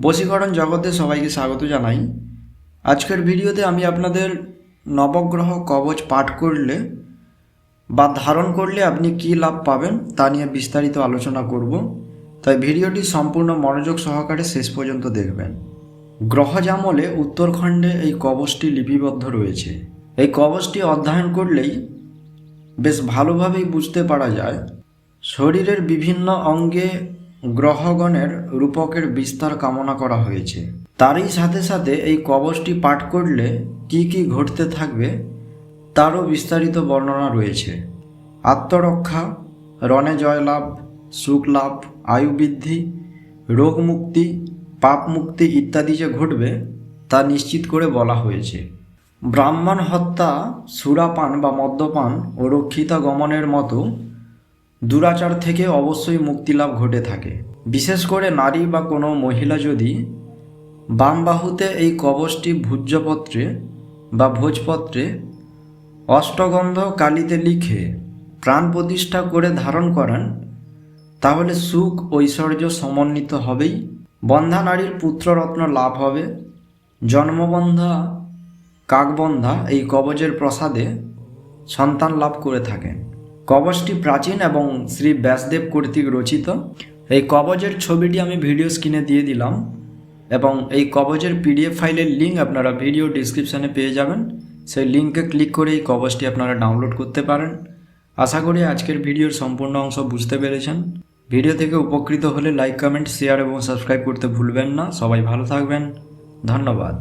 বশীকরণ জগতে সবাইকে স্বাগত জানাই। আজকের ভিডিওতে আমি আপনাদের নবগ্রহ কবচ পাঠ করলে বা ধারণ করলে আপনি কী লাভ পাবেন তা নিয়ে বিস্তারিত আলোচনা করব। তাই ভিডিওটি সম্পূর্ণ মনোযোগ সহকারে শেষ পর্যন্ত দেখবেন। গ্রহজামলে উত্তরখণ্ডে এই কবচটি লিপিবদ্ধ রয়েছে। এই কবচটি অধ্যয়ন করলেই বেশ ভালোভাবেই বুঝতে পারা যায় শরীরের বিভিন্ন অঙ্গে গ্রহগণের রূপকের বিস্তার কামনা করা হয়েছে। তারই সাথে সাথে এই কবচটি পাঠ করলে কি কি ঘটতে থাকবে তারও বিস্তারিত বর্ণনা রয়েছে। আত্মরক্ষা, রণে জয়লাভ, সুখ লাভ, আয়ু বৃদ্ধি, রোগ মুক্তি, পাপ মুক্তি ইত্যাদি যে ঘটবে তা নিশ্চিত করে বলা হয়েছে। ব্রাহ্মণ হত্যা, সুরাপান বা মদ্যপান ও রক্ষিতা গমনের মতো দুরাচার থেকে অবশ্যই মুক্তিলাভ ঘটে থাকে। বিশেষ করে নারী বা কোনো মহিলা যদি বাম বাহুতে এই কবচটি ভূজ্যপত্রে বা ভোজপত্রে অষ্টগন্ধ কালিতে লিখে প্রাণ প্রতিষ্ঠা করে ধারণ করেন তাহলে সুখ ঐশ্বর্য সমন্বিত হবেই। বন্ধা নারীর পুত্ররত্ন লাভ হবে। জন্মবন্ধা কাকবন্ধা এই কবচের প্রসাদে সন্তান লাভ করে থাকেন। কবচটি প্রাচীন এবং শ্রী ব্যাসদেব কর্তৃক রচিত। এই কবচের ছবিটি আমি ভিডিও স্ক্রিনে দিয়ে দিলাম এবং এই কবচের পিডিএফ ফাইলের লিঙ্ক আপনারা ভিডিও ডিসক্রিপশানে পেয়ে যাবেন। সেই লিঙ্কে ক্লিক করে এই কবচটি আপনারা ডাউনলোড করতে পারেন। আশা করি আজকের ভিডিওর সম্পূর্ণ অংশ বুঝতে পেরেছেন। ভিডিও থেকে উপকৃত হলে লাইক, কমেন্ট, শেয়ার এবং সাবস্ক্রাইব করতে ভুলবেন না। সবাই ভালো থাকবেন। ধন্যবাদ।